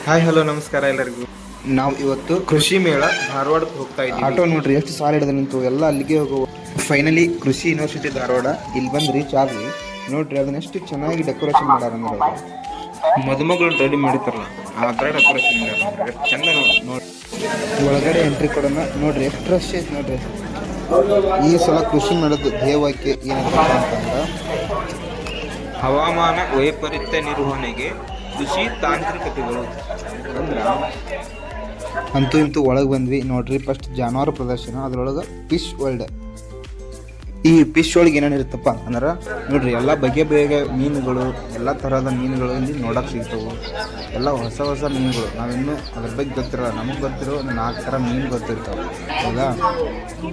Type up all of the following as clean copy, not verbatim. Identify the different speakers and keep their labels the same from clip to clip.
Speaker 1: Hi hello ನಮಸ್ಕಾರ ಎಲ್ಲರಿಗೂ.
Speaker 2: ನಾವು ಇವತ್ತು
Speaker 1: ಕೃಷಿ ಮೇಳ ಧಾರವಾಡಕ್ಕೆ ಹೋಗ್ತಾ ಇದ್ದೀವಿ.
Speaker 2: ಆಟೋ ನೋಡ್ರಿ ಎಷ್ಟು ಸಾಲ ಹಿಡಿದ ನಿಂತು ಎಲ್ಲ ಅಲ್ಲಿಗೆ ಹೋಗುವ. ಫೈನಲಿ ಕೃಷಿ ಯೂನಿವರ್ಸಿಟಿ ಧಾರವಾಡ ಇಲ್ಲಿ ಬಂದು ರೀಚ್ ಆದ್ವಿ. ನೋಡ್ರಿ ಅದನ್ನ ಎಷ್ಟು ಚೆನ್ನಾಗಿ ಡೆಕೋರೇಷನ್ ಮಾಡ್ಯಾರ ಅಂದ್ರೆ
Speaker 1: ಮದುಮಗಳು ರೆಡಿ ಮಾಡಿತಾರಲ್ಲ ಆ ಥರ ಡೆಕೋರೇಷನ್ ಮಾಡ್ಯಾರ. ಎಷ್ಟು ಚಂದ ನೋಡಿ.
Speaker 2: ಒಳಗಡೆ ಎಂಟ್ರಿ ಕೊಡೋಣ ನೋಡ್ರಿ ಎಷ್ಟು ರಶ್ ಐತೆ ನೋಡ್ರಿ. ಈ ಸಲ ಕೃಷಿ ಮೇಳದ ಧ್ಯೇಯವಾಕ್ಯ ಏನಂತ ಅಂತಂದ್ರೆ
Speaker 1: ಹವಾಮಾನ ವೈಪರೀತ್ಯ ನಿರ್ವಹಣೆಗೆ ಕೃಷಿ ತಾಂತ್ರಿಕತೆಗಳು ಅಂದ್ರ.
Speaker 2: ಅಂತೂ ಇಂತೂ ಒಳಗೆ ಬಂದ್ವಿ ನೋಡ್ರಿ. ಫಸ್ಟ್ ಜಾನುವಾರು ಪ್ರದರ್ಶನ, ಅದ್ರೊಳಗೆ ಫಿಶ್ ವರ್ಲ್ಡ್. ಈ ಫಿಶ್ ಒಳಗೆ ಏನೇನು ಇರುತ್ತಪ್ಪ ಅಂದ್ರೆ ನೋಡ್ರಿ ಎಲ್ಲ ಬಗೆ ಬಗೆಯ ಮೀನುಗಳು, ಎಲ್ಲ ಥರದ ಮೀನುಗಳು ಇಲ್ಲಿ ನೋಡಕ್ಕೆ ಸಿಗ್ತವೆ. ಎಲ್ಲ ಹೊಸ ಹೊಸ ಮೀನುಗಳು. ನಾವಿನ್ನೂ ಅದ್ರ ಬಗ್ಗೆ ಗೊತ್ತಿರಲ್ಲ. ನಮಗೆ ಗೊತ್ತಿರೋ ಒಂದು 4 ಥರ ಮೀನು ಗೊತ್ತಿರ್ತಾವೆ. ಹೌದಾ?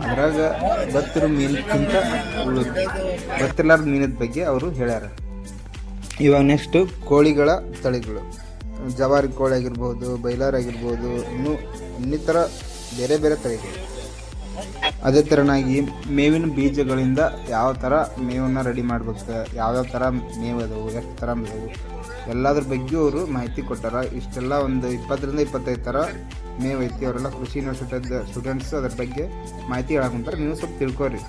Speaker 2: ಅದ್ರಾಗ ಗೊತ್ತಿರೋ ಮೀನಕ್ಕಿಂತ ಗೊತ್ತಿರಲಾರ್ದ ಮೀನದ ಬಗ್ಗೆ ಅವರು ಹೇಳ್ಯಾರ. ಇವಾಗ ನೆಕ್ಸ್ಟು ಕೋಳಿಗಳ ತಳಿಗಳು. ಜವಾರಿ ಕೋಳಿ ಆಗಿರ್ಬೋದು, ಬೈಲಾರ್ ಆಗಿರ್ಬೋದು, ಇನ್ನಿತರ ಬೇರೆ ಬೇರೆ ತಳಿಗಳು. ಅದೇ ಥರನಾಗಿ ಮೇವಿನ ಬೀಜಗಳಿಂದ ಯಾವ ಥರ ಮೇವನ್ನು ರೆಡಿ ಮಾಡ್ಬೇಕು, ಯಾವ್ಯಾವ ಥರ ಮೇವು ಅದಾವು, ಎಷ್ಟು ಥರ ಮೇವು, ಎಲ್ಲದ್ರ ಬಗ್ಗೆ ಅವರು ಮಾಹಿತಿ ಕೊಟ್ಟಾರ. ಇಷ್ಟೆಲ್ಲ ಒಂದು 20ರಿಂದ 25 ಥರ ಮೇವು ಐತಿ. ಅವರೆಲ್ಲ ಕೃಷಿ ಯೂನಿವರ್ಸಿಟಿದ ಸ್ಟೂಡೆಂಟ್ಸ್ ಅದ್ರ ಬಗ್ಗೆ ಮಾಹಿತಿ ಹೇಳಕೊಂತಾರೆ. ನೀವು ಸ್ವಲ್ಪ ತಿಳ್ಕೊರಿ.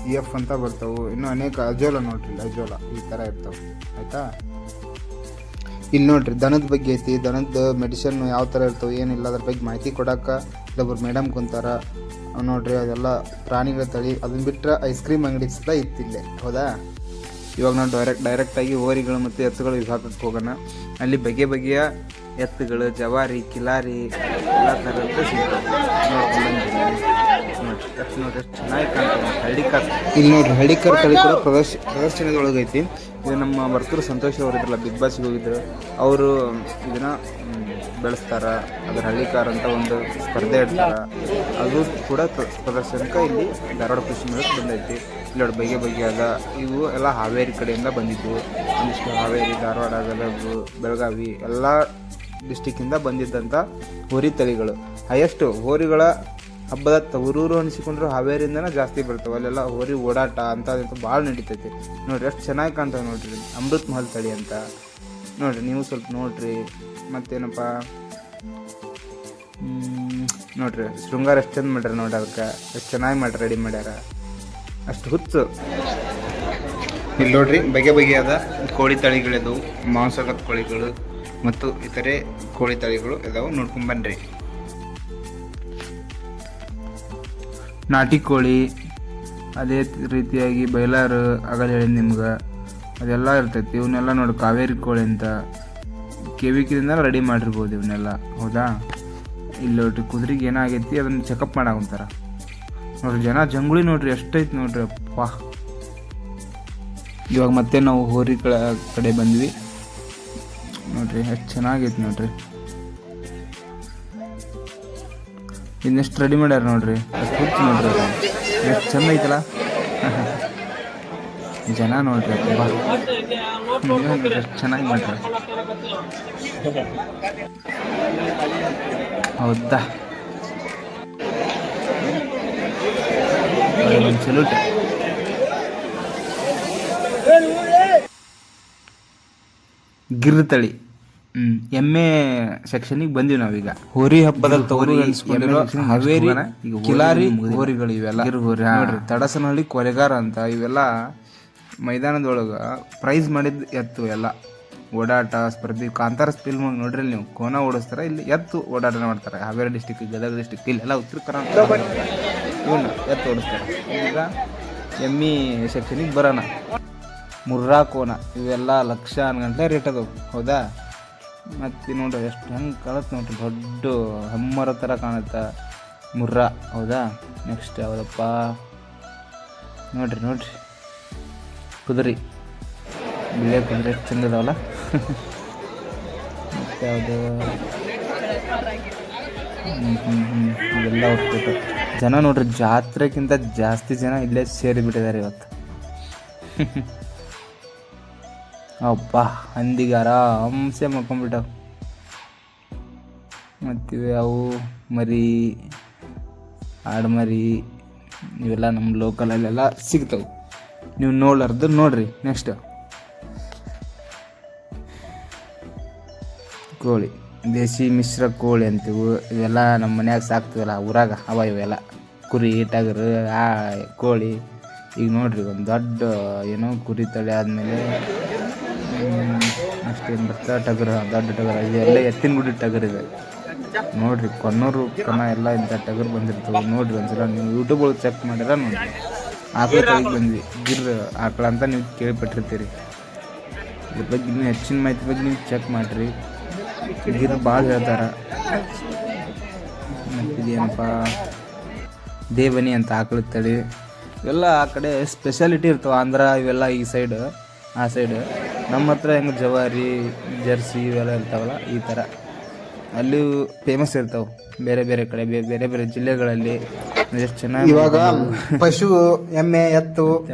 Speaker 2: CF ಅಂತ ಬರ್ತಾವೆ. ಇನ್ನೂ ಅನೇಕ ಅಜೋಲ ನೋಡ್ರಿ, ಅಜೋಲ ಈ ಥರ ಇರ್ತಾವೆ. ಆಯಿತಾ? ಇಲ್ಲಿ ನೋಡ್ರಿ ದನದ ಬಗ್ಗೆ ಐತಿ. ದನದ ಮೆಡಿಸಿನ್ ಯಾವ ಥರ ಇರ್ತವೆ, ಏನಿಲ್ಲ ಅದ್ರ ಬಗ್ಗೆ ಮಾಹಿತಿ ಕೊಡೋಕೆ ಇಲ್ಲೊಬ್ರು ಮೇಡಮ್ ಕುಂತಾರ ನೋಡ್ರಿ. ಅದೆಲ್ಲ ಪ್ರಾಣಿಗಳ ತಳಿ. ಅದನ್ನ ಬಿಟ್ಟರೆ ಐಸ್ ಕ್ರೀಮ್ ಅಂಗಡಿ ಸಹ ಇತ್ತಿಲ್ಲೇ. ಹೌದಾ? ಇವಾಗ ನಾವು ಡೈರೆಕ್ಟಾಗಿ ಹೋರಿಗಳು ಮತ್ತು ಎತ್ತುಗಳು ವಿಭಾಗಕ್ಕೆ ಹೋಗೋಣ. ಅಲ್ಲಿ ಬಗೆ ಬಗೆಯ ಎತ್ತುಗಳು, ಜವಾರಿ, ಕಿಲಾರಿ ಎಲ್ಲ ಥರದ್ದು ಸಿಗ್ತವೆ. ನೋಡ್ರಿ ಎಷ್ಟು ಚೆನ್ನಾಗಿ ಕಾಣ್ತದೆ. ಹಳ್ಳಿಕಾರ್. ಇಲ್ಲಿ ನೋಡ್ರಿ ಹಳ್ಳಿಕಾರ್ ತಳಿ ಕೂಡ ಪ್ರದರ್ಶನದೊಳಗೈತಿ. ಇದು ನಮ್ಮ ಬರ್ತೂರು ಸಂತೋಷ್ ಅವರು ಇದ್ರಲ್ಲ, ಬಿಗ್ ಬಾಸ್ಗೆ ಹೋಗಿದ್ರು. ಅವರು ಇದನ್ನು ಬೆಳೆಸ್ತಾರ. ಅದ್ರ ಹಳ್ಳಿಕಾರ್ ಅಂತ ಒಂದು ಸ್ಪರ್ಧೆ ಇಡ್ತಾರೆ. ಅದು ಕೂಡ ಪ್ರದರ್ಶನಕ್ಕೆ ಇಲ್ಲಿ ಧಾರವಾಡ ಕೃಷಿ ಮೇಳಕ್ಕೆ ಬಂದೈತಿ. ಇಲ್ಲಿ ನೋಡಿ ಬಗೆ ಬಗೆಯಾದ ಇವು ಎಲ್ಲ ಹಾವೇರಿ ಕಡೆಯಿಂದ ಬಂದಿದ್ದು. ಒಂದಿಷ್ಟು ಹಾವೇರಿ, ಧಾರವಾಡ, ಗದಗ, ಬೆಳಗಾವಿ ಎಲ್ಲ ಡಿಸ್ಟಿಕ್ಕಿಂದ ಬಂದಿದ್ದಂಥ ಹೋರಿ ತಳಿಗಳು. ಹೈಯೆಸ್ಟು ಹೋರಿಗಳ ಹಬ್ಬದ ಊರೂರು ಅನಿಸಿಕೊಂಡ್ರು ಹಾವೇರಿಯಿಂದನೇ ಜಾಸ್ತಿ ಬರ್ತವೆ. ಅಲ್ಲೆಲ್ಲ ಹೋರಿ ಓಡಾಟ ಅಂತ ಭಾಳ ನಡೀತೈತಿ. ನೋಡಿರಿ ಎಷ್ಟು ಚೆನ್ನಾಗಿ ಕಾಣ್ತವೆ ನೋಡ್ರಿ. ಅಮೃತ್ ಮಹಲ್ ತಳಿ ಅಂತ ನೋಡಿರಿ. ನೀವು ಸ್ವಲ್ಪ ನೋಡ್ರಿ. ಮತ್ತೇನಪ್ಪ ನೋಡ್ರಿ ಶೃಂಗಾರ ಎಷ್ಟು ಚಂದ ಮಾಡ್ಯಾರ ನೋಡ್ರಿ. ಅದಕ್ಕೆ ಎಷ್ಟು ಚೆನ್ನಾಗಿ ಮಾಡ್ಯಾರ, ರೆಡಿ ಮಾಡ್ಯಾರ. ಅಷ್ಟು ಹುಚ್ಚು. ಇಲ್ಲಿ ನೋಡ್ರಿ ಬಗೆ ಬಗೆಯಾದ ಕೋಳಿ ತಳಿಗಳಿದ್ದವು. ಮಾಂಸದ ಕೋಳಿಗಳು ಮತ್ತು ಇತರೆ ಕೋಳಿ ತಳಿಗಳು ಇದಾವೆ. ನೋಡ್ಕೊಂಬನ್ರಿ. ನಾಟಿ ಕೋಳಿ, ಅದೇ ರೀತಿಯಾಗಿ ಬೈಲಾರು ಆಗಲ್ಲ ಹೇಳಿ ನಿಮ್ಗೆ, ಅದೆಲ್ಲ ಇರ್ತೈತಿ. ಇವನ್ನೆಲ್ಲ ನೋಡಿ ಕಾವೇರಿ ಕೋಳಿ ಅಂತ KVKದಿಂದ ರೆಡಿ ಮಾಡಿರ್ಬೋದು ಇವನ್ನೆಲ್ಲ. ಹೌದಾ? ಇಲ್ಲಿ ನೋಡ್ರಿ ಕುದುರೆಗೆ ಏನಾಗೈತಿ ಅದನ್ನು ಚೆಕಪ್ ಮಾಡಾಕಂತಾರ ನೋಡ್ರಿ. ಜನ ಜಂಗುಳಿ ನೋಡ್ರಿ ಎಷ್ಟೈತಿ ನೋಡ್ರಿ. ಅಪ್ಪ ಇವಾಗ ಮತ್ತೆ ನಾವು ಹೋರಿ ಕಡೆ ಬಂದ್ವಿ ನೋಡ್ರಿ. ಎಷ್ಟು ಚೆನ್ನಾಗೈತಿ ನೋಡ್ರಿ. ಇನ್ನೆಷ್ಟು ರೆಡಿ ಮಾಡ್ಯಾರ ನೋಡ್ರಿ. ಅಷ್ಟು ಹುಚ್ಚು ನೋಡ್ರಿ. ಅದು ಎಷ್ಟು ಚಂದ ಐತಲ್ಲ. ಜನ ನೋಡ್ರಿ ಎಷ್ಟು ಚೆನ್ನಾಗಿ ಮಾಡ್ರಿ. ಹೌದಾ? ಒಂದು ಸಲ್ಯೂಟ್. ಗಿರ್ ತಳಿ ಎಮ್ಮೆ ಸೆಕ್ಷನಿಗೆ ಬಂದಿವಿ ನಾವೀಗ. ಹೋರಿ ಹಬ್ಬದ ಹಾವೇರಿ ಕಿಲಾರಿ ಹೋರಿಗಳು ಇವೆಲ್ಲ. ನೋಡ್ರಿ ತಡಸನಹಳ್ಳಿ ಕೊಲೆಗಾರ ಅಂತ ಇವೆಲ್ಲ ಮೈದಾನದೊಳಗೆ ಪ್ರೈಸ್ ಮಾಡಿದ ಎತ್ತು. ಎಲ್ಲ ಓಡಾಟ ಸ್ಪರ್ಧೆ. ಕಾಂತಾರ ಫಿಲ್ಮ್ ನೋಡ್ರಿ ನೀವು, ಕೋನ ಓಡಿಸ್ತಾರೆ. ಇಲ್ಲಿ ಎತ್ತು ಓಡಾಟ ಮಾಡ್ತಾರೆ. ಹಾವೇರಿ ಡಿಸ್ಟಿಕ್, ಗದಗ ಡಿಸ್ಟಿಕ್, ಇಲ್ಲೆಲ್ಲ ಉತ್ತರ ಕರ್ನಾಟಕ ಇವನ್ನ ಎತ್ತು ಓಡಿಸ್ತಾರೆ. ಈಗ ಎಮ್ಮಿ ಸೆಕ್ಷನಿಗೆ ಬರೋಣ. ಮುರ್ರಾ ಕೋನ ಇವೆಲ್ಲ ಲಕ್ಷ ಅನ್ಗಂಟ್ಲೆ ರೇಟ್ ಅದಾವೆ. ಹೌದಾ? ಮತ್ತು ನೋಡ್ರಿ ಎಷ್ಟು ಹೆಂಗೆ ಕಾಣುತ್ತೆ ನೋಡ್ರಿ. ದೊಡ್ಡ ಹೆಮ್ಮರ ಥರ ಕಾಣುತ್ತೆ ಮುರ್ರಾ. ಹೌದಾ? ನೆಕ್ಸ್ಟ್ ಯಾವುದಪ್ಪ ನೋಡ್ರಿ ಕುದುರೆ, ಬಿಳೆ ಕುದುರೆ ಎಷ್ಟು ಚಂದ ಇದಾವಲ್ಲ. ಮತ್ತು ಯಾವುದು ಇವೆಲ್ಲ ಹೋಗ್ತೈತೆ. ಜನ ನೋಡ್ರಿ ಜಾತ್ರೆಗಿಂತ ಜಾಸ್ತಿ ಜನ ಇಲ್ಲೇ ಸೇರಿಬಿಟ್ಟಿದ್ದಾರೆ ಇವತ್ತು. ಅಪ್ಪ ಹಂದಿಗಾರ ಹಂಸೆ ಮಾಡ್ಕೊಂಡ್ಬಿಟ್ಟವು. ಮತ್ತಿವೆ ಅವು ಮರಿ, ಆಡ್ಮರಿ ಇವೆಲ್ಲ ನಮ್ಮ ಲೋಕಲಲ್ಲೆಲ್ಲ ಸಿಗ್ತವೆ. ನೀವು ನೋಡ್ಲಾರ್ದು ನೋಡ್ರಿ. ನೆಕ್ಸ್ಟ್ ಕೋಳಿ ದೇಸಿ ಮಿಶ್ರ ಕೋಳಿ ಅಂತೀವಿ. ಇವೆಲ್ಲ ನಮ್ಮ ಮನ್ಯಾಗ ಸಾಕ್ತೀವಲ್ಲ ಊರಾಗ ಇವೆಲ್ಲ ಕುರಿ ಟಗರು ಕೋಳಿ. ಈಗ ನೋಡ್ರಿ ಒಂದು ದೊಡ್ಡ ಏನೋ ಕುರಿ ತಳಿ ಆದಮೇಲೆ ಅಷ್ಟೇನು ಬರ್ತಾ ಟಗರು, ದೊಡ್ಡ ಟಗರು ಇದೆಲ್ಲ ಎತ್ತಿನ ಗುಡಿ ಟಗರು ಇದೆ ನೋಡ್ರಿ. ಕೊನ್ನೂರು ಕನ ಎಲ್ಲ ಇಂಥ ಟಗರು ಬಂದಿರ್ತವೆ ನೋಡ್ರಿ. ಒಂದ್ಸಲ ನೀವು ಯೂಟ್ಯೂಬ್ ಒಳಗೆ ಚೆಕ್ ಮಾಡಿರ ನೋಡ್ರಿ. ಆಕಳ ತಳಿಗೆ ಬಂದ್ವಿ, ಗಿರ್ ಆಕಳ ಅಂತ ನೀವು ಕೇಳಿಪಟ್ಟಿರ್ತೀರಿ. ಇದ್ರ ಬಗ್ಗೆ ಇನ್ನೂ ಹೆಚ್ಚಿನ ಮಾಹಿತಿ ಬಗ್ಗೆ ನೀವು ಚೆಕ್ ಮಾಡಿರಿ. ಗಿರ್ ಭಾಳ ಹೇಳ್ತಾರೆ. ಮತ್ತು ಇದೇನಪ್ಪ ದೇವನಿ ಅಂತ ಆಕಳ ತಳಿ. ಇವೆಲ್ಲ ಆ ಕಡೆ ಸ್ಪೆಷಾಲಿಟಿ ಇರ್ತವೆ. ಆಂಧ್ರ ಇವೆಲ್ಲ ಈ ಸೈಡು, ಆ ಸೈಡು. ನಮ್ಮ ಹತ್ರ ಹೆಂಗೆ ಜವಾರಿ ಜರ್ಸಿ ಇವೆಲ್ಲ ಇರ್ತಾವಲ್ಲ ಈ ಥರ ಅಲ್ಲಿ ಫೇಮಸ್ ಇರ್ತಾವೆ ಬೇರೆ ಬೇರೆ ಕಡೆ, ಬೇರೆ ಬೇರೆ ಜಿಲ್ಲೆಗಳಲ್ಲಿ. ಎಷ್ಟು ಚೆನ್ನಾಗಿ
Speaker 3: ಇವಾಗ ಪಶು ಎಮ್ಮೆ ಎತ್ತು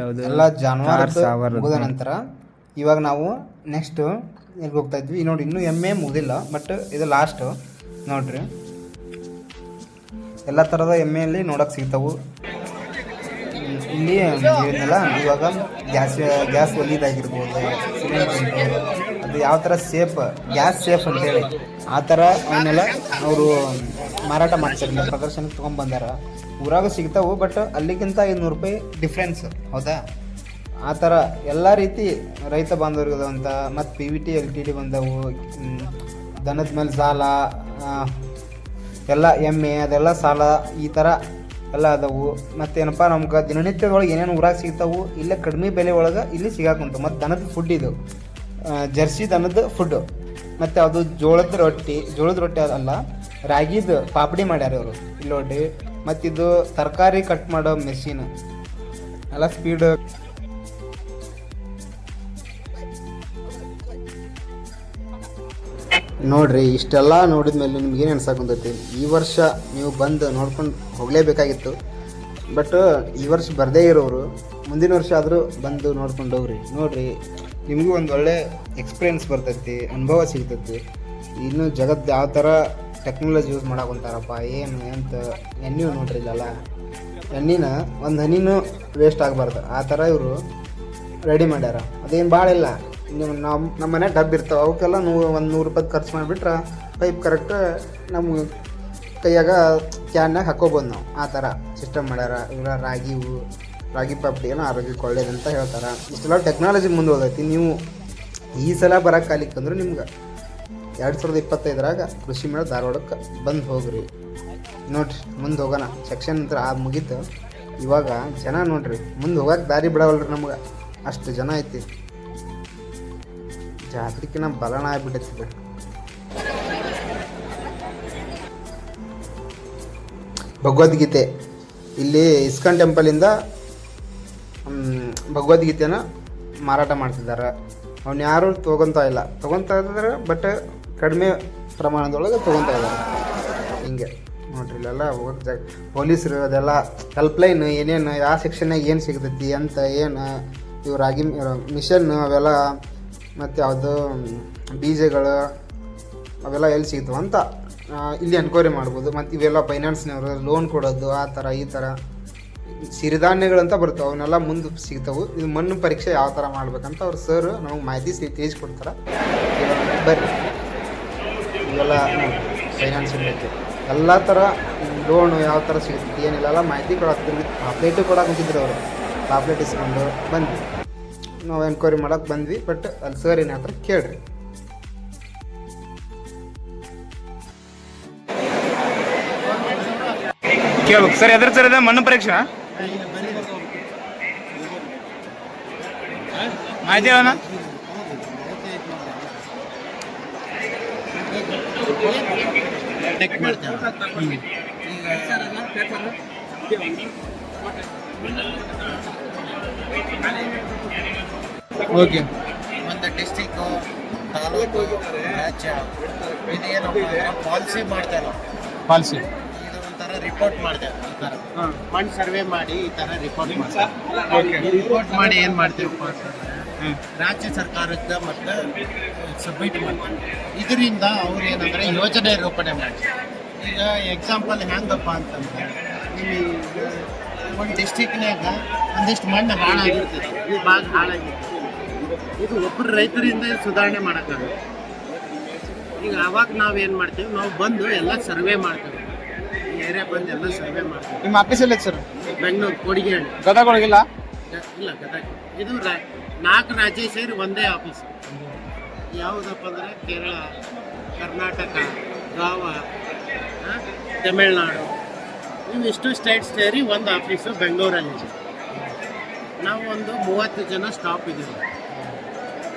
Speaker 3: ಎಲ್ಲ ಜಾನುವಾರು ಮುಗಿದ ನಂತರ ಇವಾಗ ನಾವು ನೆಕ್ಸ್ಟ್ ಎಲ್ಲಿ ಹೋಗ್ತಾ ಇದ್ವಿ ನೋಡಿ. ಇನ್ನೂ ಎಮ್ಮೆ ಮುಗಿದಿಲ್ಲ, ಬಟ್ ಇದು ಲಾಸ್ಟ್ ನೋಡ್ರಿ. ಎಲ್ಲ ಥರದ ಎಮ್ಮೆಯಲ್ಲಿ ನೋಡೋಕೆ ಸಿಗ್ತಾವೆ ಇಲ್ಲಿ. ಇವನ್ನೆಲ್ಲ ಇವಾಗ ಗ್ಯಾಸ್ ಒಲಿದಾಗಿರ್ಬೋದು, ಸಿಲಿಂಡರ್ ಅದು ಯಾವ ಥರ ಗ್ಯಾಸ್ ಸೇಫ್ ಅಂತೇಳಿ ಆ ಥರ ಅವನ್ನೆಲ್ಲ ಅವರು ಮಾರಾಟ ಮಾಡ್ತಾರೆ, ಪ್ರದರ್ಶನಕ್ಕೆ ತೊಗೊಂಡ್ಬಂದಾರ. ಊರಾಗ ಸಿಗ್ತಾವೆ, ಬಟ್ ಅಲ್ಲಿಗಿಂತ 500 ರೂಪಾಯಿ ಡಿಫ್ರೆನ್ಸ್. ಹೌದಾ? ಆ ಥರ ಎಲ್ಲ ರೀತಿ ರೈತ ಬಾಂಧವರಿಗೆ ಅಂತ. ಮತ್ತು PVT LTD ಬಂದವು, ದನದ ಮೇಲೆ ಸಾಲ, ಎಲ್ಲ ಎಮ್ಮೆ ಅದೆಲ್ಲ ಸಾಲ ಈ ಥರ ಎಲ್ಲ ಅದಾವು. ಮತ್ತೇನಪ್ಪ ನಮ್ಗೆ ದಿನನಿತ್ಯದೊಳಗೆ ಏನೇನು ಊರಾಗ ಸಿಗ್ತಾವು ಇಲ್ಲೇ ಕಡಿಮೆ ಬೆಲೆ ಒಳಗೆ ಇಲ್ಲಿ ಸಿಗಾಕುಂಟು. ಮತ್ತು ದನದ ಫುಡ್ ಇದು ಜರ್ಸಿ ದನದ ಫುಡ್ಡು. ಮತ್ತು ಅದು ಜೋಳದ ರೊಟ್ಟಿ ಅಲ್ಲ, ರಾಗಿದು ಪಾಪಡಿ ಮಾಡ್ಯಾರ ಇವರು ಇಲ್ಲಿ ನೋಡಿ. ಮತ್ತಿದು ತರಕಾರಿ ಕಟ್ ಮಾಡೋ ಮೆಷಿನ್ ಎಲ್ಲ ಸ್ಪೀಡ್. ನೋಡ್ರಿ, ಇಷ್ಟೆಲ್ಲ ನೋಡಿದ ಮೇಲೆ ನಿಮ್ಗೆ ಏನು ಅನ್ಸಕ್ಕಂತೈತಿ? ಈ ವರ್ಷ ನೀವು ಬಂದು ನೋಡ್ಕೊಂಡು ಹೋಗಲೇಬೇಕಾಗಿತ್ತು. ಬಟ್ ಈ ವರ್ಷ ಬರದೇ ಇರೋರು ಮುಂದಿನ ವರ್ಷ ಆದರೂ ಬಂದು ನೋಡ್ಕೊಂಡು ಹೋಗ್ರಿ. ನೋಡ್ರಿ, ನಿಮಗೂ ಒಂದು ಒಳ್ಳೆ ಎಕ್ಸ್ಪೀರಿಯೆನ್ಸ್ ಬರ್ತೈತಿ, ಅನುಭವ ಸಿಗ್ತೈತಿ. ಇನ್ನು ಜಗತ್ತು ಯಾವ ಥರ ಟೆಕ್ನಾಲಜಿ ಯೂಸ್ ಮಾಡಾಕೊಂತಾರಪ್ಪ ಏನು ಅಂತ. ಎಣ್ಣೆ ನೋಡ್ರಿ ಇಲ್ಲಲ್ಲ, ಎಣ್ಣೆನ ಒಂದು ಹನಿನೂ ವೇಸ್ಟ್ ಆಗಬಾರ್ದು ಆ ಥರ ಇವರು ರೆಡಿ ಮಾಡ್ಯಾರ. ಅದೇನು ಭಾಳ ಇಲ್ಲ, ನಮ್ಮ ಮನೆ ಡಬ್ಬ ಇರ್ತಾವೆ, ಅವಕ್ಕೆಲ್ಲ ಒಂದು 100 ರೂಪಾಯಿ ಖರ್ಚು ಮಾಡಿಬಿಟ್ರೆ ಪೈಪ್ ಕರೆಕ್ಟ್ ನಮ್ಮ ಕೈಯಾಗ ಕ್ಯಾನ್ನಾಗ ಹಾಕೋಬೋದು ನಾವು. ಆ ಥರ ಸಿಸ್ಟಮ್ ಮಾಡ್ಯಾರ. ಇವರ ರಾಗಿ ಪಾಪಡಿ ಏನೋ ಆರೋಗ್ಯಕ್ಕೆ ಒಳ್ಳೇದಂತ ಹೇಳ್ತಾರೆ. ಇಷ್ಟೆಲ್ಲ ಟೆಕ್ನಾಲಜಿ ಮುಂದೆ ಹೋಗೈತಿ. ನೀವು ಈ ಸಲ ಬರೋಕೆ ಕಾಲಿಕ್ಕಂದ್ರೆ ನಿಮ್ಗೆ 2025ರಾಗ ಕೃಷಿ ಮೇಳ ಧಾರವಾಡಕ್ಕೆ ಬಂದು ಹೋಗ್ರಿ. ನೋಡ್ರಿ, ಮುಂದೆ ಹೋಗೋಣ. ಸೆಕ್ಷನ್ ಅಂತ ಮುಗೀತು. ಇವಾಗ ಜನ ನೋಡ್ರಿ, ಮುಂದೆ ಹೋಗಕ್ಕೆ ದಾರಿ ಬಿಡವಲ್ರಿ ನಮ್ಗೆ, ಅಷ್ಟು ಜನ ಐತಿ. ಜಾತ್ರೆಕಿನ ಬಲನ ಆಗ್ಬಿಟ್ಟೈತಿ. ಭಗವದ್ಗೀತೆ ಇಲ್ಲಿ ಇಸ್ಕಾನ್ ಟೆಂಪಲಿಂದ ಭಗವದ್ಗೀತೆನ ಮಾರಾಟ ಮಾಡ್ತಿದ್ದಾರೆ. ಅವ್ನು ಯಾರು ತೊಗೊತಾ ಇದ್ದಾರೆ, ಬಟ್ ಕಡಿಮೆ ಪ್ರಮಾಣದೊಳಗೆ ತೊಗೊತಾ ಇದ್ದಾರೆ. ಹಿಂಗೆ ನೋಡ್ರಿ, ಇಲ್ಲೆಲ್ಲ ಹೋಗೋಕ್ಕೆ ಪೊಲೀಸರು ಅದೆಲ್ಲ ಹೆಲ್ಪ್ಲೈನ್ ಏನೇನು ಯಾವ ಸೆಕ್ಷನ್ನಾಗ ಏನು ಸಿಗ್ತೈತಿ ಅಂತ ಏನು ಇವು ರಾಗಿ ಮಿಷನ್ ಅವೆಲ್ಲ ಮತ್ತು ಯಾವುದು ಬೀಜಗಳು ಅವೆಲ್ಲ ಎಲ್ಲಿ ಸಿಗ್ತವೆ ಅಂತ ಇಲ್ಲಿ ಎನ್ಕ್ವೈರಿ ಮಾಡ್ಬೋದು. ಮತ್ತು ಇವೆಲ್ಲ ಫೈನಾನ್ಸ್ನವರು ಲೋನ್ ಕೊಡೋದು ಆ ಥರ ಈ ಥರ ಸಿರಿಧಾನ್ಯಗಳಂತ ಬರ್ತಾವೆ, ಅವನ್ನೆಲ್ಲ ಮುಂದೆ ಸಿಗ್ತಾವೆ. ಇದು ಮಣ್ಣು ಪರೀಕ್ಷೆ ಯಾವ ಥರ ಮಾಡ್ಬೇಕಂತ ಅವ್ರು ಸರ್ ನಮಗೆ ಮಾಹಿತಿ ತಿಳಿಸ್ಕೊಡ್ತಾರೆ. ಬರ್ರಿ, ಇವೆಲ್ಲ ಫೈನಾನ್ಸ್ ಇರ್ತೈತಿ, ಎಲ್ಲ ಥರ ಲೋನು ಯಾವ ಥರ ಸಿಗ್ತೈತಿ ಏನಿಲ್ಲ ಎಲ್ಲ ಮಾಹಿತಿ ಕೊಡೋಕೆ ಪಾಪ್ಲೇಟು ಕೊಡೋಕೆ ಅವರು. ಪಾಪ್ಲೇಟ್ ಇಸ್ಕೊಂಡು ಬಂದ್ವಿ, ನಾವು ಎನ್ಕ್ವೈರಿ ಮಾಡೋಕೆ ಬಂದ್ವಿ. ಬಟ್ ಅಲ್ಲಿ ಸರ್ ಏನು ಹೇಳ್ತಾರೆ ಕೇಳ್ರಿ.
Speaker 1: ಕೇಳ್ಬೇಕು ಸರ್. ಎದ್ರ ಸರ್ ಇದೆ ಮಣ್ಣು ಪರೀಕ್ಷೆ ಮಾಹಿತಿ ಹೇಳೋಣ.
Speaker 3: ಓಕೆ,
Speaker 4: ಒಂದು ಡಿಸ್ಟಿಕ್ಕು, ತಾಲೂಕು, ರಾಜ್ಯ ಇದೇನಪ್ಪ ಪಾಲಿಸಿ ಮಾಡ್ತಾರೆ.
Speaker 3: ಪಾಲಿಸಿ
Speaker 4: ಇದು ಒಂಥರ ರಿಪೋರ್ಟ್ ಮಾಡಿದೆ. ಈ ಥರ ಮಣ್ಣು ಸರ್ವೆ ಮಾಡಿ ಈ ಥರ ರಿಪೋರ್ಟ್ ಮಾಡ್ತಾರೆ. ಈ ರಿಪೋರ್ಟ್ ಮಾಡಿ ಏನು ಮಾಡ್ತೀವಪ್ಪ ಅಂತಂದರೆ ರಾಜ್ಯ ಸರ್ಕಾರಕ್ಕೆ ಮತ್ತು ಸಬ್ಮಿಟ್ ಮಾಡ್ತಾರೆ. ಇದರಿಂದ ಅವ್ರು ಏನಂದರೆ ಯೋಜನೆ ರೂಪಣೆ ಮಾಡ್ತಾರೆ. ಈಗ ಎಕ್ಸಾಂಪಲ್ ಹೆಂಗಪ್ಪ ಅಂತಂದರೆ ಒಂದು ಡಿಸ್ಟಿಕ್ನಾಗ ಒಂದಿಷ್ಟು ಮಣ್ಣು ಹಾಳಾಗಿರ್ತದೆ, ಈ ಭಾಗ ಹಾಳಾಗಿರ್ತದೆ. ಇದು ಒಬ್ಬರು ರೈತರಿಂದ ಸುಧಾರಣೆ ಮಾಡೋಕ್ಕಾಗುತ್ತೆ. ಈಗ ಅವಾಗ ನಾವು ಏನು ಮಾಡ್ತೀವಿ, ನಾವು ಬಂದು ಎಲ್ಲ ಸರ್ವೆ ಮಾಡ್ತೀವಿ, ಈ ಏರಿಯಾ ಬಂದು ಎಲ್ಲ ಸರ್ವೆ ಮಾಡ್ತೀವಿ.
Speaker 3: ನಿಮ್ಮ ಆಫೀಸ್ ಎಲ್ಲ ಸರ್?
Speaker 4: ಬೆಂಗಳೂರು ಕೊಡಿಗೇಹಳ್ಳಿ.
Speaker 3: ಗದಗ ಒಳಗಿಲ್ಲ?
Speaker 4: ಇಲ್ಲ, ಗದಗ. ಇದು 4 ರಾಜ್ಯ ಸೇರಿ ಒಂದೇ ಆಫೀಸ್. ಯಾವುದಪ್ಪ ಅಂದರೆ ಕೇರಳ, ಕರ್ನಾಟಕ, ಗೋವಾ, ತಮಿಳ್ನಾಡು, ಇವಿಷ್ಟು ಸ್ಟೇಟ್ ಸೇರಿ ಒಂದು ಆಫೀಸು ಬೆಂಗಳೂರಲ್ಲಿ. ನಾವು ಒಂದು 30 ಜನ ಸ್ಟಾಫ್ ಇದ್ದೀವಿ.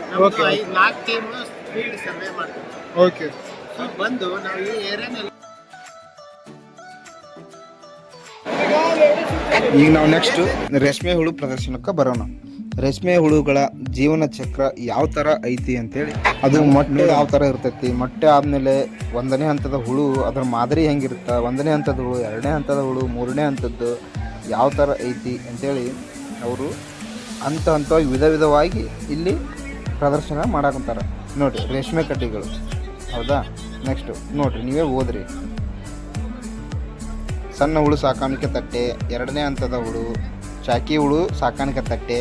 Speaker 4: ನಮ್ಮದು 4 ಟೀಮ್ ಫೀಲ್ಡ್ ಸರ್ವೆ ಮಾಡ್ತೀವಿ.
Speaker 3: ಓಕೆ.
Speaker 4: ಸೊ ಬಂದು ನಾವು ಈ ಏರಿಯಾನಲ್ಲಿ
Speaker 2: ಈಗ ನಾವು ನೆಕ್ಸ್ಟ್ ರೇಷ್ಮೆ ಹುಳು ಪ್ರದರ್ಶನಕ್ಕೆ ಬರೋಣ. ರೇಷ್ಮೆ ಹುಳುಗಳ ಜೀವನ ಚಕ್ರ ಯಾವ ಥರ ಐತಿ ಅಂತೇಳಿ, ಅದು ಮೊಟ್ಟೆ ಯಾವ ಥರ ಇರ್ತೈತಿ, ಮೊಟ್ಟೆ ಆದಮೇಲೆ 1ನೇ ಹಂತದ ಹುಳು ಅದ್ರ ಮಾದರಿ ಹೆಂಗಿರುತ್ತೆ, 1ನೇ ಹಂತದ ಹುಳು, 2ನೇ ಹಂತದ ಹುಳು, 3ನೇ ಹಂತದ್ದು ಯಾವ ಥರ ಐತಿ ಅಂತೇಳಿ ಅವರು ಹಂತವಾಗಿ ವಿಧ ವಿಧವಾಗಿ ಇಲ್ಲಿ ಪ್ರದರ್ಶನ ಮಾಡಾಕಂತಾರೆ. ನೋಡಿರಿ ರೇಷ್ಮೆ ಕಡ್ಡಿಗಳು, ಹೌದಾ? ನೆಕ್ಸ್ಟು ನೋಡಿರಿ, ನೀವೇ ಓದ್ರಿ. ಸಣ್ಣ ಹುಳು ಸಾಕಾಣಿಕೆ ತಟ್ಟೆ, 2ನೇ ಹಂತದ ಹುಳು, ಚಾಕಿ ಹುಳು ಸಾಕಾಣಿಕೆ ತಟ್ಟೆ,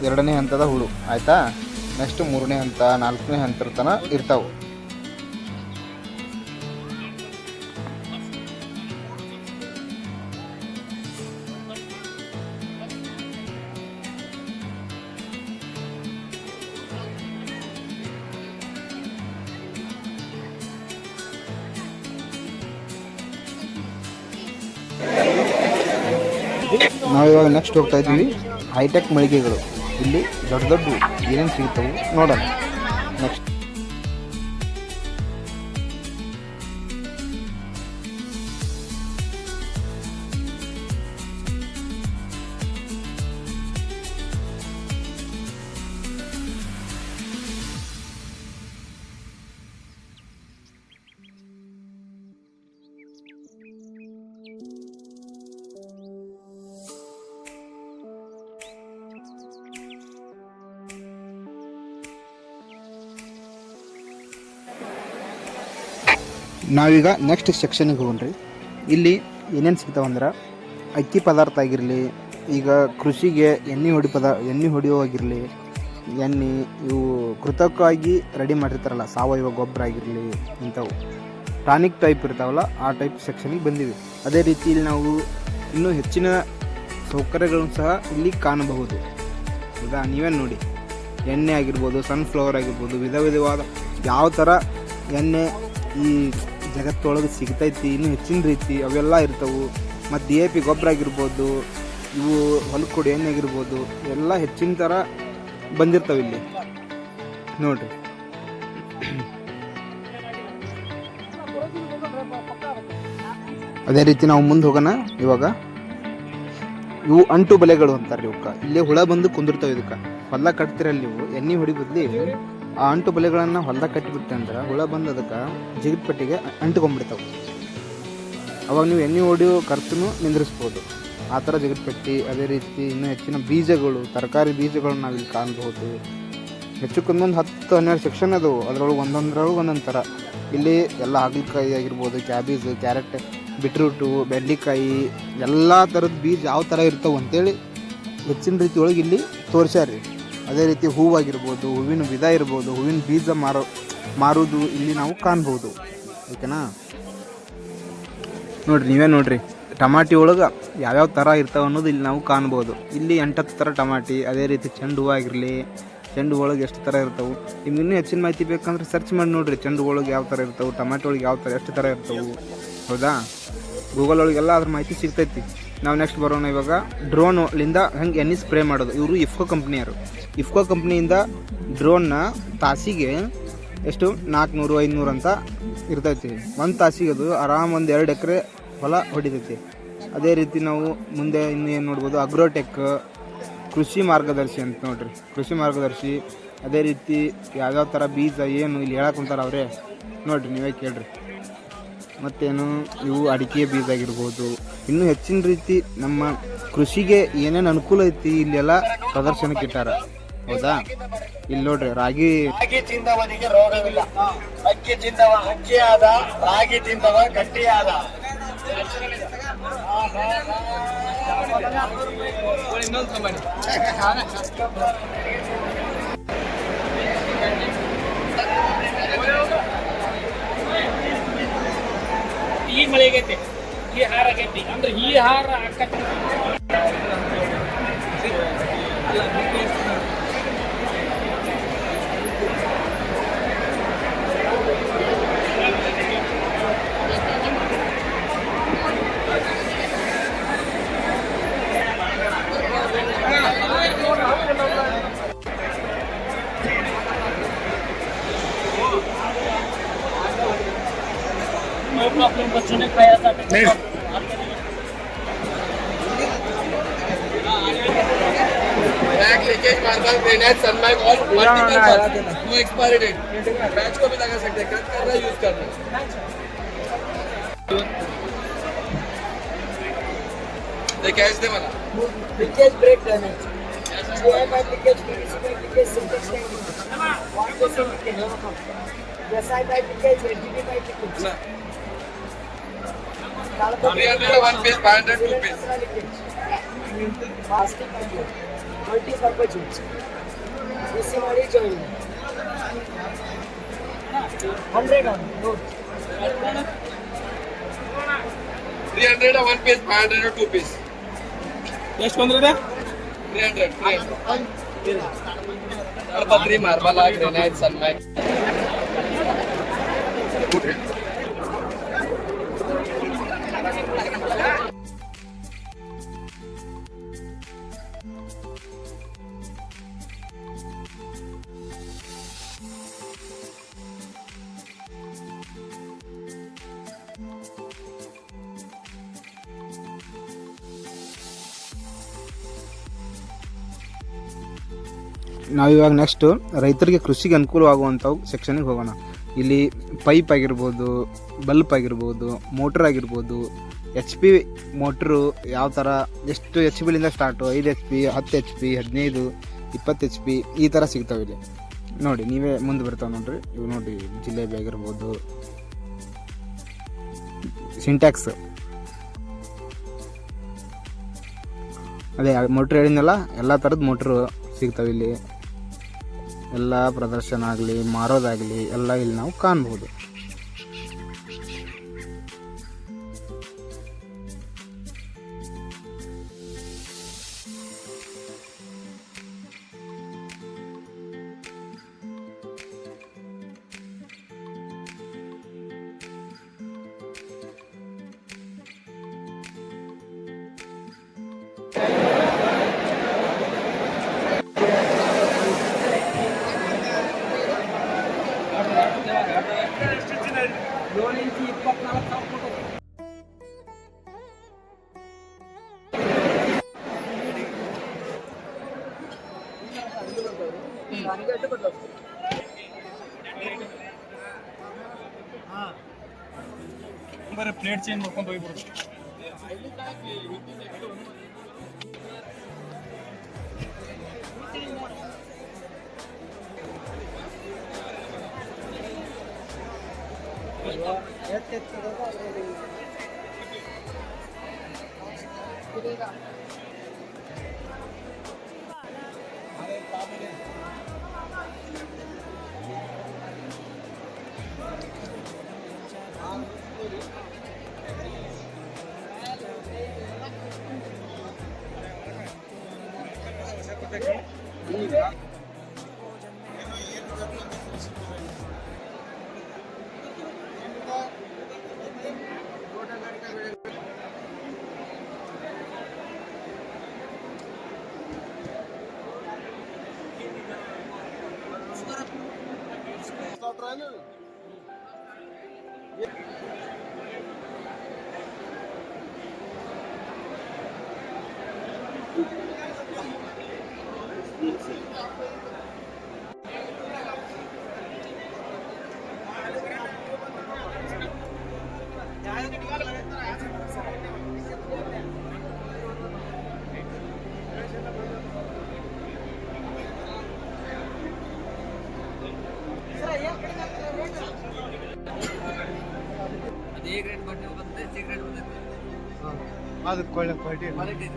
Speaker 2: 2ನೇ ಹಂತದ ಹುಳು, ಆಯಿತಾ? ನೆಕ್ಸ್ಟ್ 3ನೇ ಹಂತ, 4ನೇ ಹಂತದ ತನಕ ಇರ್ತಾವೆ. ನಾವಿವಾಗ ನೆಕ್ಸ್ಟ್ ಹೋಗ್ತಾ ಇದ್ದೀವಿ ಹೈಟೆಕ್ ಮಳಿಗೆಗಳು. ಇಲ್ಲಿ ದೊಡ್ಡ ದೊಡ್ಡ ಏನೇನು ಸಿಗ್ತವೆ ನೋಡೋಣ. ನೆಕ್ಸ್ಟ್ ನಾವೀಗ ನೆಕ್ಸ್ಟ್ ಸೆಕ್ಷನಿಗೆ ಹೋಗೋಣ್ರಿ. ಇಲ್ಲಿ ಏನೇನು ಸಿಗ್ತಾವಂದ್ರೆ ಅಕ್ಕಿ ಪದಾರ್ಥ ಆಗಿರಲಿ, ಈಗ ಕೃಷಿಗೆ ಎಣ್ಣೆ ಹೊಡೆಯೋವಾಗಿರಲಿ, ಎಣ್ಣೆ ಇವು ಕೃತಕವಾಗಿ ರೆಡಿ ಮಾಡಿರ್ತಾರಲ್ಲ, ಸಾವಯವ ಗೊಬ್ಬರ ಆಗಿರಲಿ, ಇಂಥವು ಟಾನಿಕ್ ಟೈಪ್ ಇರ್ತಾವಲ್ಲ, ಆ ಟೈಪ್ ಸೆಕ್ಷನಿಗೆ ಬಂದೀವಿ. ಅದೇ ರೀತಿ ಇಲ್ಲಿ ನಾವು ಇನ್ನೂ ಹೆಚ್ಚಿನ ಸೌಕರ್ಯಗಳನ್ನು ಸಹ ಇಲ್ಲಿ ಕಾಣಬಹುದು. ಹೌದಾ? ನೀವೇ ನೋಡಿ, ಎಣ್ಣೆ ಆಗಿರ್ಬೋದು, ಸನ್ಫ್ಲವರ್ ಆಗಿರ್ಬೋದು, ವಿಧ ವಿಧವಾದ ಯಾವ ಥರ ಎಣ್ಣೆ ಈ ಜಗತ್ತೊಳಗೆ ಸಿಗ್ತೈತಿ, ಇನ್ನೂ ಹೆಚ್ಚಿನ ರೀತಿ ಅವೆಲ್ಲ ಇರ್ತವೆ. ಮತ್ತು DAP ಗೊಬ್ಬರ ಆಗಿರ್ಬೋದು, ಇವು ಹೊಲಕ್ಕೆ ಕೊಡಿ ಎಣ್ಣೆ ಆಗಿರ್ಬೋದು, ಎಲ್ಲ ಹೆಚ್ಚಿನ ಥರ ಬಂದಿರ್ತವೆ ಇಲ್ಲಿ ನೋಡಿರಿ. ಅದೇ ರೀತಿ ನಾವು ಮುಂದೆ ಹೋಗೋಣ. ಇವಾಗ ಇವು ಅಂಟು ಬಲೆಗಳು ಅಂತಾರೆ ಇವಕ್ಕೆ. ಇಲ್ಲೇ ಹುಳ ಬಂದು ಕುಂದಿರ್ತಾವೆ. ಇದಕ್ಕೆ ಹೊಲ ಕಟ್ತಿರಲ್ಲ ನೀವು, ಎಣ್ಣೆ ಹೊಡಿ ಬದಲಿ ಆ ಅಂಟು ಬಲೆಗಳನ್ನು ಹೊಲದಾಗ ಕಟ್ಟಿಬಿಟ್ಟೆ ಅಂದ್ರೆ ಹುಳ ಬಂದು ಅದಕ್ಕೆ ಜಿಗಿಟ್ ಪಟ್ಟಿಗೆ ಅಂಟ್ಕೊಂಡ್ಬಿಡ್ತಾವೆ. ಅವಾಗ ನೀವು ಎಣ್ಣೆ ಹೊಡಿಯೋ ಖರ್ಚು ನಿಂದ್ರಿಸ್ಬೋದು. ಆ ಥರ ಜಿಗಿಟ್ ಪಟ್ಟಿ. ಅದೇ ರೀತಿ ಇನ್ನೂ ಹೆಚ್ಚಿನ ಬೀಜಗಳು, ತರಕಾರಿ ಬೀಜಗಳು ನಾವಿಲ್ಲಿ ಕಾಣ್ಬೋದು. ಹೆಚ್ಚಕ್ಕೊಂದೊಂದು 10-12 ಸೆಕ್ಷನ್ ಅದು. ಅದರೊಳಗೆ ಒಂದೊಂದು ಥರ. ಇಲ್ಲಿ ಎಲ್ಲ ಹಾಗಲಕಾಯಿ ಆಗಿರ್ಬೋದು, ಕ್ಯಾಬೇಜ್, ಕ್ಯಾರೆಟ್, ಬೀಟ್ರೂಟು, ಬೆಂಡೆಕಾಯಿ, ಎಲ್ಲ ಥರದ ಬೀಜ ಯಾವ ಥರ ಇರ್ತಾವೆ ಅಂತೇಳಿ ಹೆಚ್ಚಿನ ರೀತಿ ಒಳಗೆ ಇಲ್ಲಿ ತೋರಿಸ್ಯಾರ್ರಿ. ಅದೇ ರೀತಿ ಹೂವಾಗಿರ್ಬೋದು, ಹೂವಿನ ವಿಧ ಇರ್ಬೋದು, ಹೂವಿನ ಬೀಜ ಮಾರೋದು ಇಲ್ಲಿ ನಾವು ಕಾಣ್ಬೋದು. ಓಕೆನಾ? ನೋಡಿರಿ, ನೀವೇ ನೋಡಿರಿ, ಟಮಾಟಿ ಒಳಗೆ ಯಾವ್ಯಾವ ಥರ ಇರ್ತಾವೆ ಅನ್ನೋದು ಇಲ್ಲಿ ನಾವು ಕಾಣ್ಬೋದು. ಇಲ್ಲಿ 8-10 ಥರ ಟಮಾಟಿ. ಅದೇ ರೀತಿ ಚೆಂಡು ಹೂವು ಆಗಿರಲಿ, ಚೆಂಡು ಒಳಗೆ ಎಷ್ಟು ಥರ ಇರ್ತವೆ. ನಿಮ್ಗೆ ಇನ್ನೂ ಹೆಚ್ಚಿನ ಮಾಹಿತಿ ಬೇಕಂದ್ರೆ ಸರ್ಚ್ ಮಾಡಿ ನೋಡಿರಿ, ಚೆಂಡು ಒಳಗೆ ಯಾವ ಥರ ಇರ್ತವೆ, ಟಮಾಟಿ ಒಳಗೆ ಯಾವ ಥರ ಎಷ್ಟು ಥರ ಇರ್ತವೆ. ಹೌದಾ? ಗೂಗಲ್ ಒಳಗೆಲ್ಲ ಅದ್ರ ಮಾಹಿತಿ ಸಿಗ್ತೈತಿ. ನಾವು ನೆಕ್ಸ್ಟ್ ಬರೋಣ. ಇವಾಗ ಡ್ರೋನ್ಲಿಂದ ಹೆಂಗೆ ಎಣ್ಣೆ ಸ್ಪ್ರೇ ಮಾಡೋದು. ಇವರು ಇಫ್ಕೋ ಕಂಪ್ನಿಯವರು. ಇಫ್ಕೋ ಕಂಪ್ನಿಯಿಂದ ಡ್ರೋನ್ನ ತಾಸಿಗೆ ಎಷ್ಟು 400-500 ಅಂತ ಇರ್ತೈತಿ. ಒಂದು ತಾಸಿಗೆ ಅದು ಆರಾಮ್ 1-2 ಎಕರೆ ಹೊಲ ಹೊಡಿತೈತಿ. ಅದೇ ರೀತಿ ನಾವು ಮುಂದೆ ಇನ್ನು ಏನು ನೋಡ್ಬೋದು, ಅಗ್ರೋಟೆಕ್, ಕೃಷಿ ಮಾರ್ಗದರ್ಶಿ ಅಂತ ನೋಡ್ರಿ, ಕೃಷಿ ಮಾರ್ಗದರ್ಶಿ. ಅದೇ ರೀತಿ ಯಾವ್ಯಾವ ಥರ ಬೀಜ ಏನು ಇಲ್ಲಿ ಹೇಳಕ್ಕೆ ಕುಂತಾರೆ ಅವರೇ, ನೋಡಿರಿ, ನೀವೇ ಕೇಳ್ರಿ. ಮತ್ತೇನು ಇವು ಅಡಿಕೆ ಬೀಜ ಆಗಿರ್ಬೋದು. ಇನ್ನೂ ಹೆಚ್ಚಿನ ರೀತಿ ನಮ್ಮ ಕೃಷಿಗೆ ಏನೇನು ಅನುಕೂಲ ಐತಿ ಇಲ್ಲೆಲ್ಲ ಪ್ರದರ್ಶನಕ್ಕೆ ಇಟ್ಟಾರ. ಹೌದಾ? ಇಲ್ಲಿ ನೋಡ್ರಿ, ರಾಗಿ
Speaker 5: ತಿಂದವನಿಗೆ ರೋಗವಿಲ್ಲ, ಅಕ್ಕಿ ತಿಂದವ ಅಕ್ಕಿಯಾದ, ರಾಗಿ ತಿಂದವ ಗಟ್ಟಿಯಾದ.
Speaker 6: ಮಳೆ ಆಗೈತಿ, ಈ ಹಾರ ಆಗೈತಿ ಅಂದ್ರೆ ಈ ಹಾರ ಆಕತಿ. अपने बच्चों ने खाया था।
Speaker 5: लीकेज मार्बल ग्रेनाइट सनमाइक और multipurpose no expiry date batch को भी लगा सकते हैं कट करना यूज करना दे कैच दे मला
Speaker 7: leakage break damage GI pipe leakage PVC pipe leakage Sintex tank water basin leakage SI pipe leakage ADB pipe leakage
Speaker 5: 300 one piece 500 two piece
Speaker 7: plastic pipe multipurpose use AC ಮಾಡಿ join 100 on note
Speaker 5: 300 one piece 500 two piece
Speaker 6: ಎಷ್ಟು ಬಂದ್ರೆ
Speaker 5: 300 पत्री marble granite Sunmica
Speaker 2: ನಾವಿವಾಗ next ರೈತರಿಗೆ ಕೃಷಿಗೆ ಅನುಕೂಲವಾಗುವಂಥವು ಸೆಕ್ಷನಿಗೆ ಹೋಗೋಣ. ಇಲ್ಲಿ pipe ಆಗಿರ್ಬೋದು, ಬಲ್ಪ್ ಆಗಿರ್ಬೋದು, ಮೋಟ್ರ್ ಆಗಿರ್ಬೋದು, HP ಮೋಟ್ರು ಯಾವ ಥರ ಎಷ್ಟು HP start 5 HP 10 HP 15 20 HP ಈ ಥರ ಸಿಗ್ತಾವೆ ಇಲ್ಲಿ. ನೋಡಿ ನೀವೇ ಮುಂದೆ ಬರ್ತಾವೆ ನೋಡ್ರಿ. ಇವು ನೋಡಿ ಜಿಲೇಬಿ ಆಗಿರ್ಬೋದು, ಸಿಂಟ್ಯಾಕ್ಸ್, ಅದೇ ಮೋಟ್ರ್ ಹೇಳಿದ್ನಲ್ಲ, ಎಲ್ಲ ಥರದ ಮೋಟ್ರು ಸಿಗ್ತಾವೆ ಇಲ್ಲಿ. ಎಲ್ಲ ಪ್ರದರ್ಶನ ಆಗಲಿ ಮಾರೋದಾಗಲಿ ಎಲ್ಲ ಇಲ್ಲಿ ನಾವು ಕಾಣ್ಬೋದು.
Speaker 6: ಬರೀ ಪ್ಲೇಟ್ ಚೇಂಜ್ ಮಾಡ್ಕೊಂಡು ಹೋಗ್ಬಿಡ್ತು.
Speaker 3: ಅದಕ್ಕೆ ಒಳ್ಳೆ ಕ್ವಾಲಿಟಿ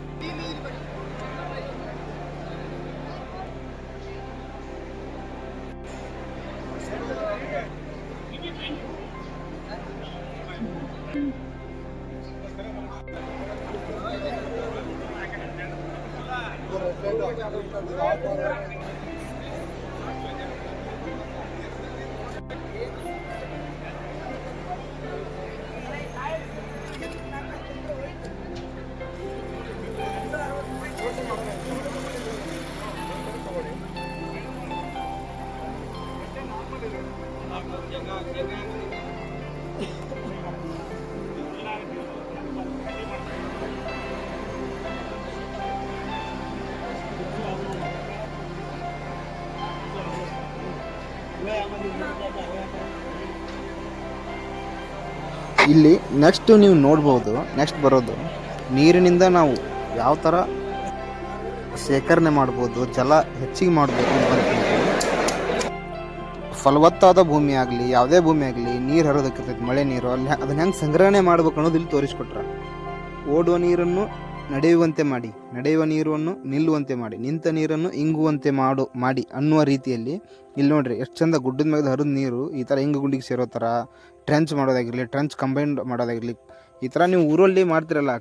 Speaker 2: ಇಲ್ಲಿ ನೆಕ್ಸ್ಟ್ ನೀವು ನೋಡ್ಬೋದು, ನೆಕ್ಸ್ಟ್ ಬರೋದು ನೀರಿನಿಂದ ನಾವು ಯಾವ ಥರ ಶೇಖರಣೆ ಮಾಡ್ಬೋದು, ಜಲ ಹೆಚ್ಚಿಗೆ ಮಾಡ್ಬೋದು ಅಂತಂದ್ರೆ ಫಲವತ್ತಾದ ಭೂಮಿ ಆಗಲಿ ಯಾವುದೇ ಭೂಮಿ ಆಗಲಿ ನೀರು ಹರಿಯೋದಕ್ಕಿರ್ತೈತಿ, ಮಳೆ ನೀರು ಅಲ್ಲಿ ಅದನ್ನ ಹೆಂಗೆ ಸಂಗ್ರಹಣೆ ಮಾಡ್ಬೇಕು ಅನ್ನೋದು ಇಲ್ಲಿ ತೋರಿಸ್ಕೊಟ್ರ. ಓಡುವ ನೀರನ್ನು ನಡೆಯುವಂತೆ ಮಾಡಿ, ನಡೆಯುವ ನೀರನ್ನು ನಿಲ್ಲುವಂತೆ ಮಾಡಿ, ನಿಂತ ನೀರನ್ನು ಇಂಗುವಂತೆ ಮಾಡಿ ಅನ್ನುವ ರೀತಿಯಲ್ಲಿ ಇಲ್ಲಿ ನೋಡ್ರಿ ಎಷ್ಟು ಚಂದ ಗುಡ್ಡದ ಮೇಲೆ ಹರಿದ ನೀರು ಈ ಥರ ಹಿಂಗೆ ಗುಂಡಿಗೆ ಸೇರೋ ಥರ ಟ್ರೆಂಚ್ ಮಾಡೋದಾಗಿರಲಿ, ಟ್ರೆಂಚ್ ಕಂಬೈಂಡ್ ಮಾಡೋದಾಗಿರಲಿ, ಈ ಥರ ನೀವು ಊರಲ್ಲಿ ಮಾಡ್ತಿರಲ್ಲ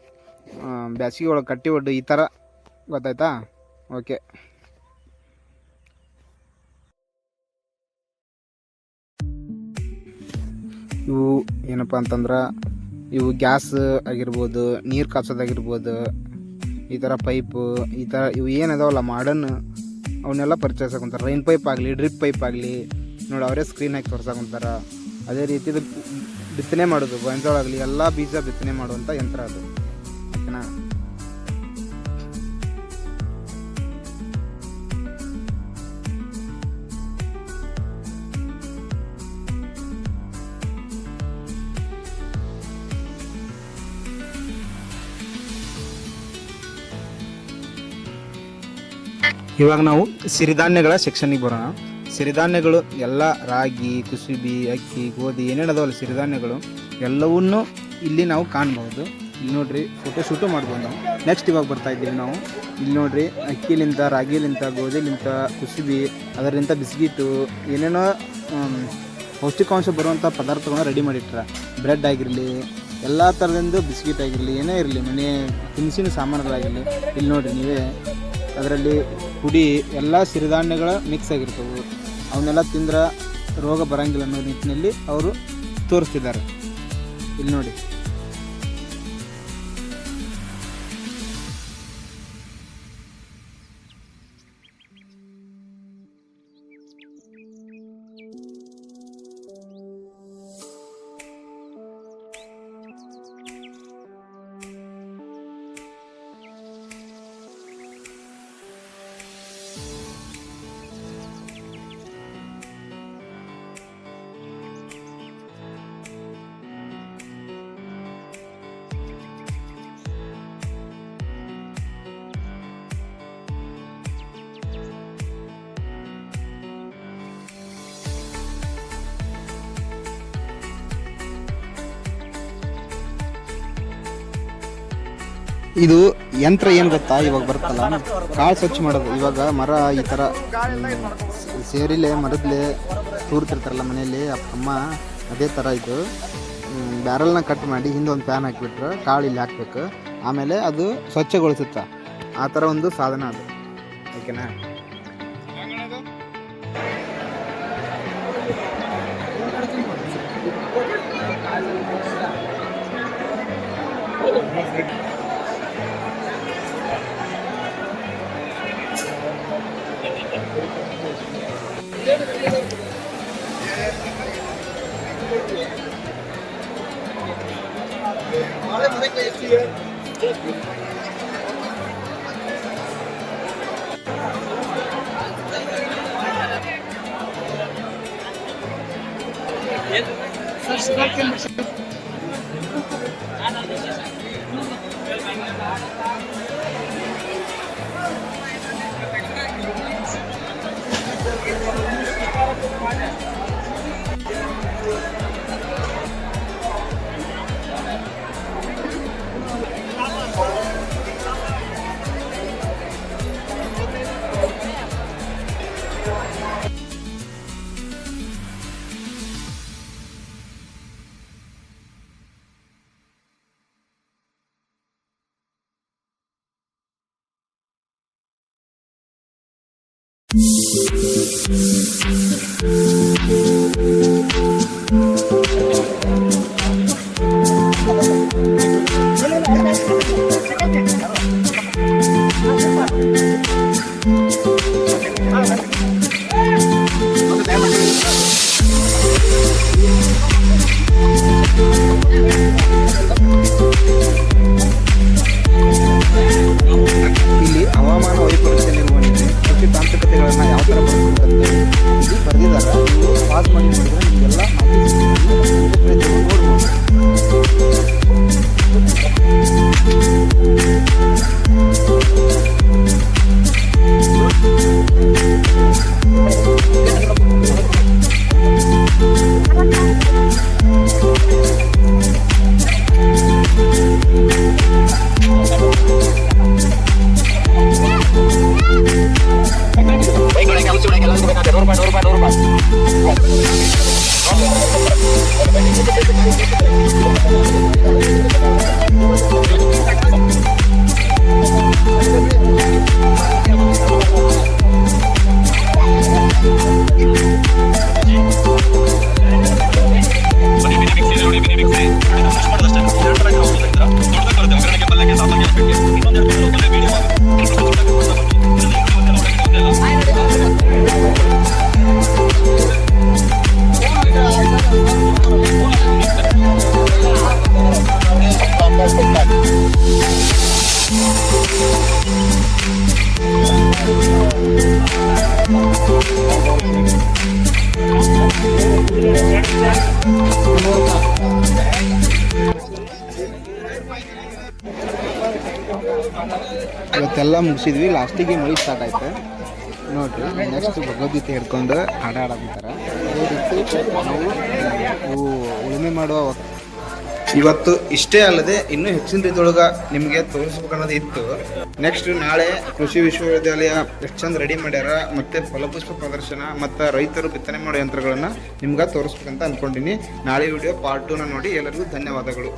Speaker 2: ಬ್ಯಾಸಿಗೆ ಒಳಗೆ ಕಟ್ಟಿ ಒಡ್ಡು ಈ ಥರ, ಗೊತ್ತಾಯ್ತಾ? ಓಕೆ. ಇವು ಏನಪ್ಪ ಅಂತಂದ್ರೆ ಇವು ಗ್ಯಾಸ್ ಆಗಿರ್ಬೋದು, ನೀರು ಕಾಸೋದಾಗಿರ್ಬೋದು, ಈ ಥರ ಪೈಪು, ಈ ಥರ ಇವು ಏನದಾವಲ್ಲ ಮಾಡರ್ನ್ ಅವನ್ನೆಲ್ಲ ಪರಿಚಯಿಸಕೊಂತಾರೆ. ರೈನ್ ಪೈಪ್ ಆಗಲಿ, ಡ್ರಿಪ್ ಪೈಪ್ ಆಗಲಿ ನೋಡಿ ಅವರೇ ಸ್ಕ್ರೀನ್ ಹಾಕಿ ತೋರ್ಸಕೊಂತಾರೆ. ಅದೇ ರೀತಿ ಇದು ಬಿತ್ತನೆ ಮಾಡೋದು, ಗೊಂಜಾಳ ಆಗಲಿ ಎಲ್ಲ ಬೀಜ ಬಿತ್ತನೆ ಮಾಡುವಂಥ ಯಂತ್ರ ಅದು, ಓಕೆನಾ? ಇವಾಗ ನಾವು ಸಿರಿಧಾನ್ಯಗಳ ಸೆಕ್ಷನ್ನಿಗೆ ಬರೋಣ. ಸಿರಿಧಾನ್ಯಗಳು ಎಲ್ಲ ರಾಗಿ, ಕುಸುಬಿ, ಅಕ್ಕಿ, ಗೋಧಿ ಏನೇನದಾವಲ್ಲ ಸಿರಿಧಾನ್ಯಗಳು ಎಲ್ಲವನ್ನೂ ಇಲ್ಲಿ ನಾವು ಕಾಣ್ಬೋದು. ಇಲ್ಲಿ ನೋಡ್ರಿ ಫೋಟೋಶೂಟು ಮಾಡ್ಬೋದು ನಾವು. ನೆಕ್ಸ್ಟ್ ಇವಾಗ ಬರ್ತಾ ಇದ್ದೀವಿ ನಾವು. ಇಲ್ಲಿ ನೋಡ್ರಿ ಅಕ್ಕಿಲಿಂತ, ರಾಗಿಲಿಂತ, ಗೋಧಿಲಿಂತ, ಕುಸುಬಿ, ಅದರಿಂದ ಬಿಸ್ಕಿಟು ಏನೇನೋ ಪೌಷ್ಟಿಕಾಂಶ ಬರುವಂಥ ಪದಾರ್ಥಗಳನ್ನ ರೆಡಿ ಮಾಡಿಟ್ರ. ಬ್ರೆಡ್ ಆಗಿರಲಿ, ಎಲ್ಲ ಥರದಿಂದ ಬಿಸ್ಕಿಟ್ ಆಗಿರಲಿ, ಏನೇ ಇರಲಿ ಮನೆ ತಿನಿಸಿನ ಸಾಮಾನುಗಳಾಗಿರಲಿ ಇಲ್ಲಿ ನೋಡ್ರಿ ನೀವೇ. ಅದರಲ್ಲಿ ಪುಡಿ ಎಲ್ಲ ಸಿರಿಧಾನ್ಯಗಳ ಮಿಕ್ಸ್ ಆಗಿರ್ತವೆ. ಅವನ್ನೆಲ್ಲ ತಿಂದ್ರೆ ರೋಗ ಬರಂಗಿಲ್ಲ ಅನ್ನೋ ನಿಟ್ಟಿನಲ್ಲಿ ಅವರು ತೋರಿಸ್ತಿದ್ದಾರೆ. ಇಲ್ಲಿ ನೋಡಿ. ಇದು ಯಂತ್ರ ಏನು ಗೊತ್ತಾ, ಇವಾಗ ಬರುತ್ತಲ್ಲ ಕಾಳು ಸ್ವಚ್ಛ ಮಾಡೋದು. ಇವಾಗ ಮರ ಈ ಥರ ಸೇರಿಲೆ ಮರದಲ್ಲೇ ತೂರ್ತಿರ್ತಾರಲ್ಲ ಮನೆಯಲ್ಲಿ ಅಮ್ಮ, ಅದೇ ಥರ ಇದು ಬ್ಯಾರಲ್ನ ಕಟ್ ಮಾಡಿ ಹಿಂದೆ ಒಂದು ಪ್ಯಾನ್ ಹಾಕಿಬಿಟ್ರೆ ಕಾಳು ಇಲ್ಲಿ ಹಾಕ್ಬೇಕು, ಆಮೇಲೆ ಅದು ಸ್ವಚ್ಛಗೊಳಿಸುತ್ತೆ. ಆ ಥರ ಒಂದು ಸಾಧನ ಅದು, ಓಕೆನಾ? ಇಲ್ಲಿ ಹವಾಮಾನ ವೈಪರೀತ್ಯ ನಿರ್ವಹಣೆ ಕೃಷಿ ತಾಂತ್ರಿಕತೆಗಳನ್ನು ಯಾವ ಥರ ಬಳಸಬೇಕಂತ ಇಲ್ಲಿ ಬರೆದಿದ್ದಾರೆ. ನೀವು ಪಾಸ್ ಮಾಡಿ ನೋಡಿದ್ರೆ ನಿಮಗೆಲ್ಲ ಮಾಹಿತಿ ನೋಡ್ಬೋದು. ಇವತ್ತೆಲ್ಲ ಮುಗಿಸಿದ್ವಿ, ಲಾಸ್ಟಿಗೆ ಮಳೆ ಸ್ಟಾರ್ಟ್ ಆಯ್ತು ನೋಡ್ರಿ. ನೆಕ್ಸ್ಟ್ ಭಗವದ್ಗೀತೆ ಹಿಡ್ಕೊಂಡು ಹಾಡು ಹಾಡಾಕತ್ತಾರೆ. ಅದೇ ರೀತಿ ನಾವು ಉಳುಮೆ ಮಾಡುವ ಇವತ್ತು ಇಷ್ಟೇ ಅಲ್ಲದೆ ಇನ್ನೂ ಹೆಚ್ಚಿನ ರೀತಿಯೊಳಗೆ ನಿಮಗೆ ತೋರಿಸ್ಬೇಕನ್ನೋದು ಇತ್ತು. ನೆಕ್ಸ್ಟ್ ನಾಳೆ ಕೃಷಿ ವಿಶ್ವವಿದ್ಯಾಲಯ ಎಷ್ಟು ಚಂದ ರೆಡಿ ಮಾಡ್ಯಾರ, ಮತ್ತು ಫಲಪುಷ್ಪ ಪ್ರದರ್ಶನ ಮತ್ತು ರೈತರು ಬಿತ್ತನೆ ಮಾಡೋ ಯಂತ್ರಗಳನ್ನು ನಿಮ್ಗೆ ತೋರಿಸ್ಬೇಕಂತ ಅಂದ್ಕೊಂಡಿನಿ. ನಾಳೆ ವಿಡಿಯೋ ಪಾರ್ಟ್ 2ನ ನೋಡಿ. ಎಲ್ಲರಿಗೂ ಧನ್ಯವಾದಗಳು.